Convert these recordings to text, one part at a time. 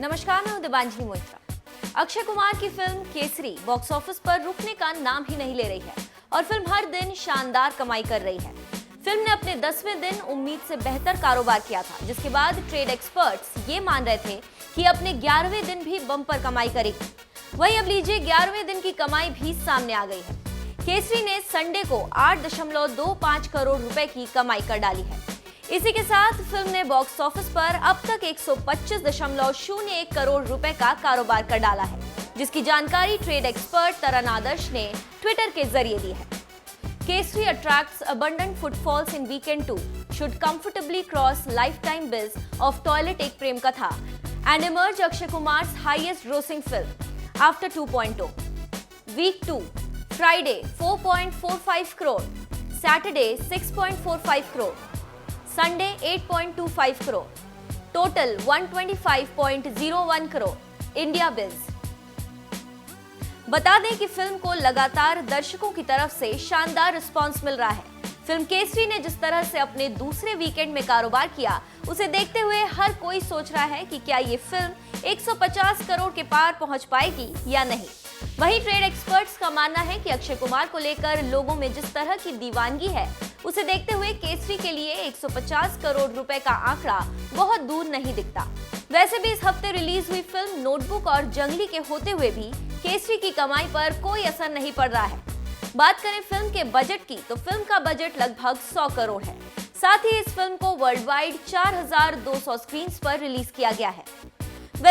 नमस्कार, मैं हूं दिबांजलि मोइत्रा। अक्षय कुमार की फिल्म केसरी बॉक्स ऑफिस पर रुकने का नाम ही नहीं ले रही है और फिल्म हर दिन शानदार कमाई कर रही है। फिल्म ने अपने 10वें दिन उम्मीद से बेहतर कारोबार किया था, जिसके बाद ट्रेड एक्सपर्ट्स ये मान रहे थे कि अपने 11वें दिन भी बम्पर कमाई करेगी। वहीं अब लीजिए 11वें दिन की कमाई भी सामने आ गई है। केसरी ने संडे को 8.25 करोड़ रुपए की कमाई कर डाली है। इसी के साथ फिल्म ने बॉक्स ऑफिस पर अब तक 125.01 करोड़ रुपए का कारोबार कर डाला है, जिसकी जानकारी ट्रेड एक्सपर्ट तरन आदर्श ने ट्विटर के जरिए दी है। Kesari attracts abundant footfalls in weekend 2, should comfortably cross lifetime bills of toilet ek prem katha and emerge Akshay Kumar's highest grossing film after 2.0. Week 2, Friday 4.45 crore, Saturday 6.45 crore, Sunday 8.25 crore, total 125.01 crore, India bills. बता दें कि film को लगातार दर्शकों की तरफ से शानदार रिस्पांस मिल रहा है। फिल्म केसरी ने जिस तरह से अपने दूसरे वीकेंड में कारोबार किया, उसे देखते हुए हर कोई सोच रहा है कि क्या ये फिल्म 150 करोड़ के पार पहुंच पाएगी या नहीं। वहीं ट्रेड एक्सपर्ट्स का मानना है कि अक्षय कुमार को लेकर लोगों में जिस तरह की दीवानगी है, उसे देखते हुए केसरी के लिए 150 करोड़ रुपए का आंकड़ा बहुत दूर नहीं दिखता। वैसे भी इस हफ्ते रिलीज हुई फिल्म नोटबुक और जंगली के होते हुए भी केसरी की कमाई पर कोई असर नहीं पड़ रहा है। बात करें फिल्म के बजट की, तो फिल्म का बजट लगभग 100 करोड़ है। साथ ही इस फिल्म को वर्ल्ड वाइड 4200 स्क्रीन पर रिलीज किया गया है।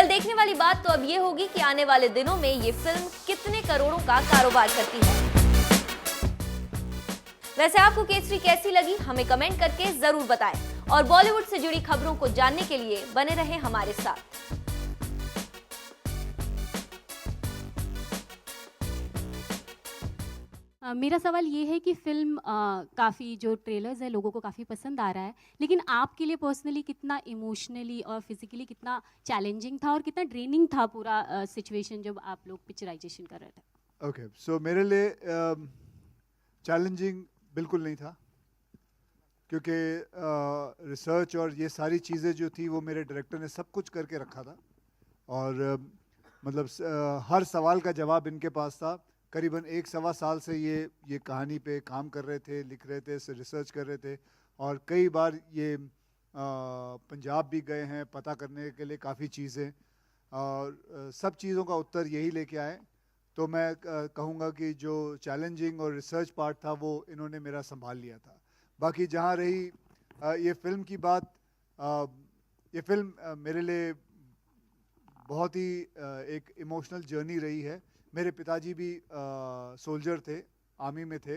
देखने वाली बात तो अब ये होगी कि आने वाले दिनों में ये फिल्म कितने करोड़ों का कारोबार करती है। वैसे आपको केसरी कैसी लगी, हमें कमेंट करके जरूर बताएं और बॉलीवुड से जुड़ी खबरों को जानने के लिए बने रहें हमारे साथ। मेरा सवाल ये है कि फिल्म काफ़ी जो ट्रेलर्स है लोगों को काफ़ी पसंद आ रहा है, लेकिन आपके लिए पर्सनली कितना इमोशनली और फिजिकली कितना चैलेंजिंग था और कितना ड्रेनिंग था पूरा सिचुएशन जब आप लोग पिक्चराइजेशन कर रहे थे? ओके, सो मेरे लिए चैलेंजिंग बिल्कुल नहीं था, क्योंकि रिसर्च और ये सारी चीज़ें जो थी वो मेरे डायरेक्टर ने सब कुछ करके रखा था और मतलब हर सवाल का जवाब इनके पास था। करीबन 1-1.25 साल से ये कहानी पे काम कर रहे थे, लिख रहे थे, रिसर्च कर रहे थे और कई बार ये पंजाब भी गए हैं पता करने के लिए काफ़ी चीज़ें और सब चीज़ों का उत्तर यही लेके आए। तो मैं कहूँगा कि जो चैलेंजिंग और रिसर्च पार्ट था वो इन्होंने मेरा संभाल लिया था। बाकी जहाँ रही ये फिल्म की बात, ये फिल्म मेरे लिए बहुत ही एक इमोशनल जर्नी रही है। मेरे पिताजी भी सोल्जर थे, आर्मी में थे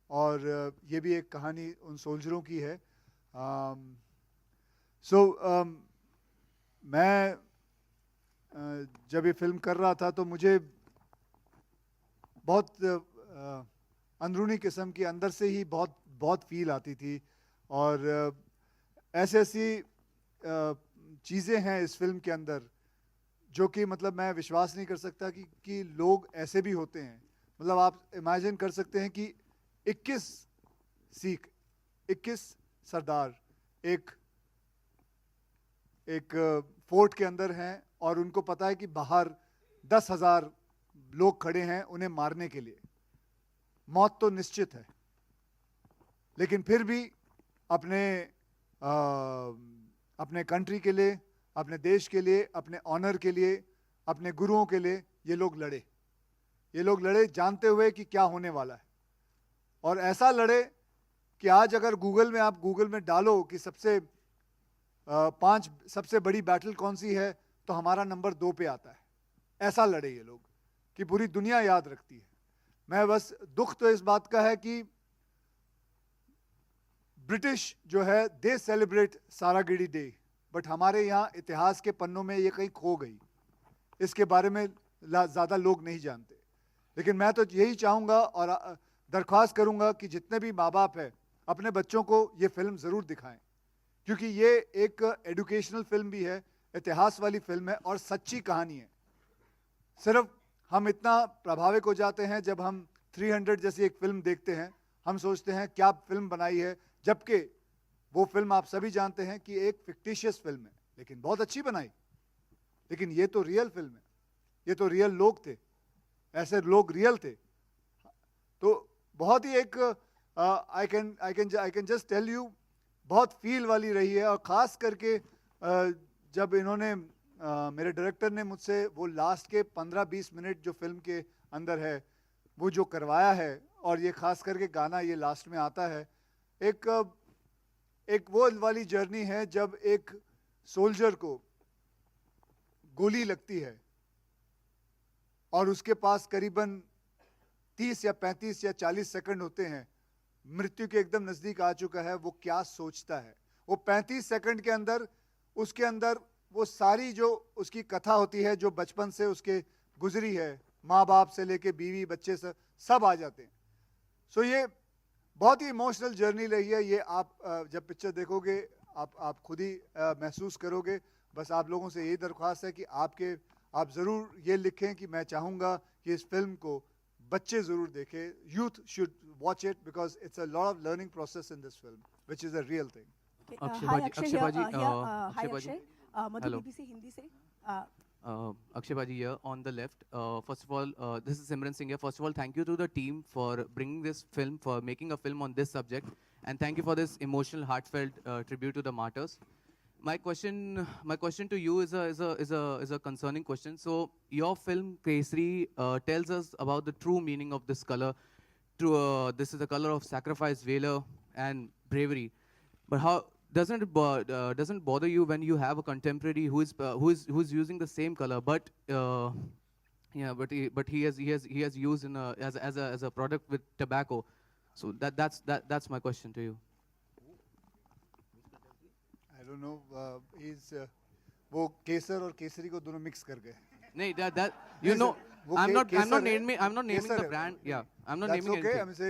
और ये भी एक कहानी उन सोल्जरों की है। मैं जब ये फिल्म कर रहा था तो मुझे बहुत अंदरूनी किस्म की अंदर से ही बहुत फील आती थी और ऐसी चीज़ें हैं इस फिल्म के अंदर जो कि मतलब मैं विश्वास नहीं कर सकता कि लोग ऐसे भी होते हैं। मतलब आप इमेजिन कर सकते हैं कि 21 सिख, 21 सरदार एक फोर्ट के अंदर हैं और उनको पता है कि बाहर 10,000 लोग खड़े हैं उन्हें मारने के लिए। मौत तो निश्चित है, लेकिन फिर भी अपने कंट्री के लिए, अपने देश के लिए, अपने ऑनर के लिए, अपने गुरुओं के लिए ये लोग लड़े जानते हुए कि क्या होने वाला है। और ऐसा लड़े कि आज अगर आप गूगल में डालो कि 5 सबसे बड़ी बैटल कौन सी है, तो हमारा नंबर 2 पे आता है। ऐसा लड़े ये लोग कि पूरी दुनिया याद रखती है। मैं बस दुख तो इस बात का है कि ब्रिटिश जो है दे सेलिब्रेट सारागिडी डे, बट हमारे यहाँ इतिहास के पन्नों में ये कहीं खो गई। इसके बारे में ज़्यादा लोग नहीं जानते। लेकिन मैं तो यही चाहूँगा और दरख्वास्त करूँगा कि जितने भी माँ बाप हैं अपने बच्चों को ये फिल्म ज़रूर दिखाएं, क्योंकि ये एक एजुकेशनल फिल्म भी है, इतिहास वाली फिल्म है और सच्ची कहानी है। सिर्फ हम इतना प्रभावित हो जाते हैं जब हम 300 जैसी एक फिल्म देखते हैं, हम सोचते हैं क्या फिल्म बनाई है, जबकि वो फिल्म आप सभी जानते हैं कि एक फिक्टिशियस फिल्म है, लेकिन बहुत अच्छी बनाई। लेकिन ये तो रियल फिल्म है, ये तो रियल लोग थे, ऐसे लोग रियल थे। तो बहुत ही एक I can just tell you, बहुत फील वाली रही है। और ख़ास करके जब इन्होंने मेरे डायरेक्टर ने मुझसे वो लास्ट के 15-20 मिनट जो फिल्म के अंदर है वो जो करवाया है, और ये ख़ास करके गाना ये लास्ट में आता है, एक वो वाली जर्नी है जब एक सोल्जर को गोली लगती है और उसके पास करीबन 30 या 35 या 40 सेकंड होते हैं, मृत्यु के एकदम नजदीक आ चुका है। वो क्या सोचता है, वो 35 सेकंड के अंदर उसके अंदर वो सारी जो उसकी कथा होती है जो बचपन से उसके गुजरी है, माँ बाप से लेके बीवी बच्चे से सब आ जाते हैं। सो ये बहुत ही इमोशनल जर्नी रही है। ये आप जब पिक्चर देखोगे आप खुद ही महसूस करोगे। बस आप लोगों से यही दरख्वास्त है कि आप ज़रूर ये लिखें कि मैं चाहूँगा कि इस फिल्म को बच्चे ज़रूर देखें, youth should watch it because it's a lot of learning process in this film which is a real thing. Akshay Hi Baji, Akshay, Akshay here, Baji, hi Akshay Baji. Akshay, Madhu Hello. BBC Hindi से Akshay Baji here on the left. First of all, this is Simran Singh here. First of all, thank you to the team for bringing this film, for making a film on this subject, and thank you for this emotional, heartfelt tribute to the martyrs. My question to you is a concerning question. So your film Kesari tells us about the true meaning of this color. This is the color of sacrifice, valor, and bravery. But how doesn't bother you when you have a contemporary who is using the same color, but he has used as a product with tobacco. So that's my question to you. I don't know, वो केसर और केसरी को दोनों mix कर गए। No, that you know, वो I'm not केसर है, naming Kesar the है। brand. Yeah, I'm not That's naming okay, anything. हम से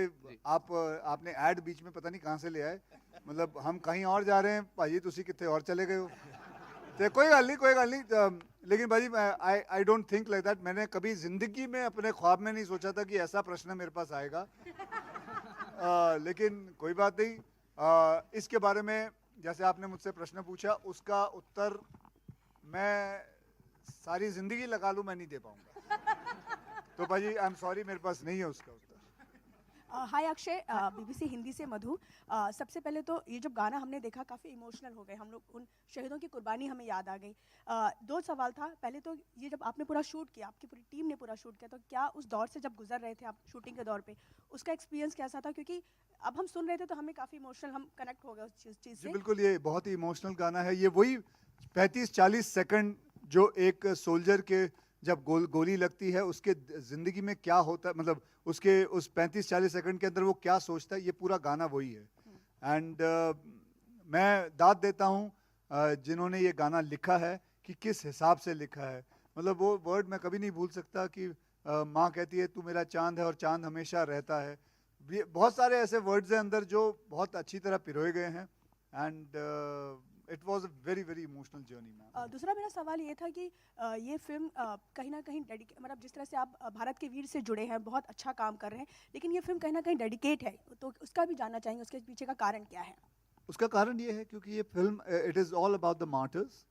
आपने ऐड बीच में पता नहीं कहाँ से ले आए, मतलब हम कहीं और जा रहे हैं भाजी, तुसी कितने और चले गए हो। तो कोई गल नहीं, लेकिन भाजी I don't think like that. मैंने कभी जिंदगी में अपने ख्वाब में नहीं सोचा था कि ऐसा प्रश्न मेरे पास आएगा। लेकिन कोई बात नहीं, इसके बारे में जैसे आपने मुझसे प्रश्न पूछा उसका उत्तर मैं सारी जिंदगी लगा लूं, मैं नहीं दे पाऊंगा। तो भाजी आई एम सॉरी, मेरे पास नहीं है उसका उत्तर। हाय अक्षय, BBC हिंदी से मधु। सबसे पहले तो ये जब गाना हमने देखा काफ़ी इमोशनल हो गए हम लोग, उन शहीदों की कुर्बानी हमें याद आ गई। दो सवाल था, पहले तो ये जब आपने पूरा शूट किया, आपकी पूरी टीम ने पूरा शूट किया, तो क्या उस दौर से जब गुजर रहे थे आप शूटिंग के दौर पे, उसका एक्सपीरियंस कैसा था? क्योंकि अब हम सुन रहे थे तो हमें काफ़ी इमोशनल, हम कनेक्ट हो गए उस चीज़ जी से। बिल्कुल, ये बहुत ही इमोशनल गाना है। ये वही 35-40 सेकंड जो एक सोल्जर के जब गोली लगती है उसके ज़िंदगी में क्या होता है, मतलब उसके उस 35-40 सेकंड के अंदर वो क्या सोचता है, ये पूरा गाना वही है। एंड मैं दाद देता हूँ जिन्होंने ये गाना लिखा है कि किस हिसाब से लिखा है। मतलब वो वर्ड मैं कभी नहीं भूल सकता कि माँ कहती है तू मेरा चांद है और चांद हमेशा रहता है। बहुत सारे ऐसे वर्ड्स हैं अंदर जो बहुत अच्छी तरह पिरोए गए हैं। And it was a very very emotional journey ma'am. दूसरा मेरा सवाल ये था कि ये फिल्म कहीं ना कहीं मतलब जिस तरह से आप भारत के वीर से जुड़े हैं, बहुत अच्छा काम कर रहे हैं, लेकिन ये फिल्म कहीं ना कहीं डेडिकेट है, तो उसका भी जानना चाहेंगे, उसके पीछे का कारण क्या है? उसका कारण ये है क्योंकि ये film it is all about the martyrs,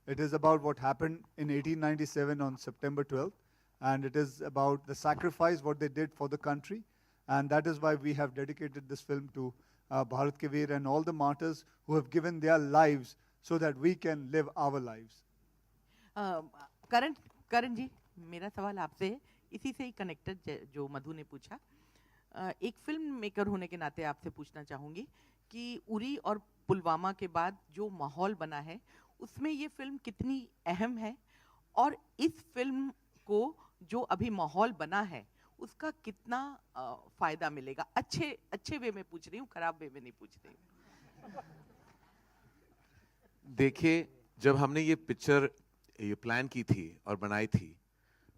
it is about what happened in 1897 on September 12th, and it is about the sacrifice what they did for the country, and that is why we have dedicated this film to Bharat Ke Veer and all the martyrs who have given their lives so that we can live our lives. करण जी, मेरा सवाल आपसे है, इसी से ही connected जो मधु ने पूछा। एक फिल्म मेकर होने के नाते आपसे पूछना चाहूँगी कि उरी और पुलवामा के बाद जो माहौल बना है उसमें ये फिल्म कितनी अहम है, और इस फिल्म को जो अभी माहौल बना है उसका कितना फ़ायदा मिलेगा? अच्छे वे में पूछ रही हूँ, खराब वे में नहीं पूछ रही हूँ। देखिए, जब हमने ये पिक्चर ये प्लान की थी और बनाई थी,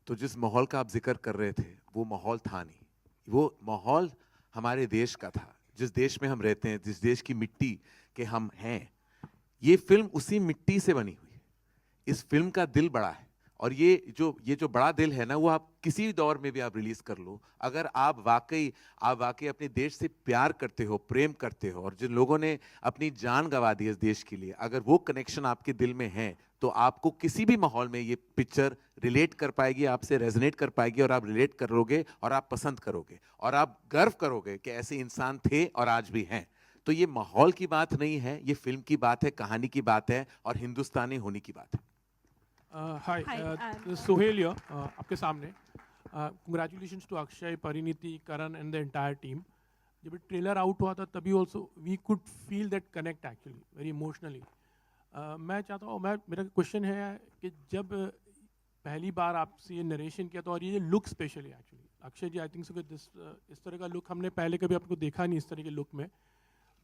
तो जिस माहौल का आप जिक्र कर रहे थे वो माहौल था नहीं। वो माहौल हमारे देश का था, जिस देश में हम रहते हैं, जिस देश की मिट्टी के हम हैं। ये फिल्म उसी मिट्टी से बनी हुई है। इस फिल्म का दिल बड़ा है और ये जो बड़ा दिल है ना, वो आप किसी भी दौर में भी आप रिलीज कर लो। अगर आप वाकई अपने देश से प्यार करते हो, प्रेम करते हो, और जिन लोगों ने अपनी जान गंवा दी इस देश के लिए, अगर वो कनेक्शन आपके दिल में है, तो आपको किसी भी माहौल में ये पिक्चर रिलेट कर पाएगी, आपसे रेजोनेट कर पाएगी, और आप रिलेट करोगे और आप पसंद करोगे और आप गर्व करोगे कि ऐसे इंसान थे और आज भी हैं। तो ये माहौल की बात नहीं है, ये फिल्म की बात है, कहानी की बात है और हिंदुस्तानी होने की बात है। हाय, सोहेल here, आपके सामने। Congratulations to Akshay, Parineeti, Karan and the entire team. जब ट्रेलर आउट हुआ था तभी also we could feel that connect actually very emotionally. मैं चाहता हूँ, मेरा क्वेश्चन है कि जब पहली बार आपसे ये नरेशन किया था, और ये look specially actually Akshay ji, I think so कि इस तरह का लुक हमने पहले कभी आपको देखा नहीं, इस तरह के लुक में।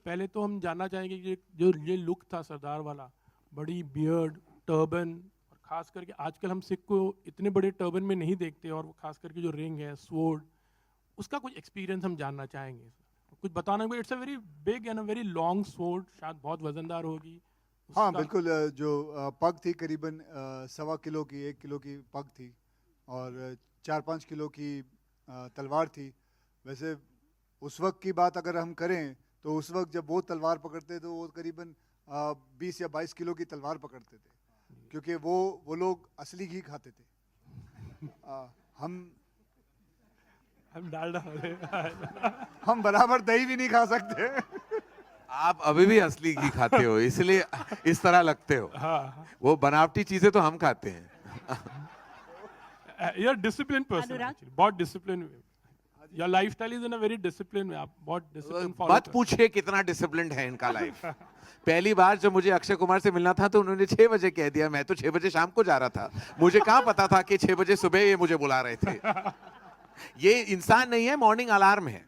पहले तो हम जानना चाहेंगे कि जो ये लुक था सरदार वाला, बड़ी बियर्ड, टर्बन, और ख़ास करके आजकल हम सिख को इतने बड़े टर्बन में नहीं देखते, और ख़ास करके जो रिंग है, स्वॉर्ड, उसका कुछ एक्सपीरियंस हम जानना चाहेंगे। कुछ बताना, it's a very big and a very long sword, शायद बहुत वजनदार होगी। हाँ बिल्कुल, जो पग थी करीबन 1.25 किलो की, 1 किलो की पग थी, और 4-5 किलो की तलवार थी। वैसे उस वक्त की बात अगर हम करें तो उस वक्त जब वो तलवार पकड़ते तो वो करीबन 20 या 22 किलो की तलवार पकड़ते थे, क्योंकि वो लोग असली घी खाते थे। हम डालडा हम बराबर दही भी नहीं खा सकते। आप अभी भी असली घी खाते हो, इसलिए इस तरह लगते हो। हाँ, वो बनावटी चीजें तो हम खाते हैं। You are discipline person actually, बहुत discipline. Your lifestyle is in a very discipline में, आप बहुत डिसिप्लिन फॉलो मत पूछिए कितना डिसिप्लिन्ड है इनका लाइफ। पहली बार जब मुझे अक्षय कुमार से मिलना था तो उन्होंने 6 बजे कह दिया, मैं तो 6 बजे शाम को जा रहा था, मुझे कहाँ पता था कि 6 बजे सुबह ये मुझे बुला रहे थे। ये इंसान नहीं है, मॉर्निंग अलार्म है।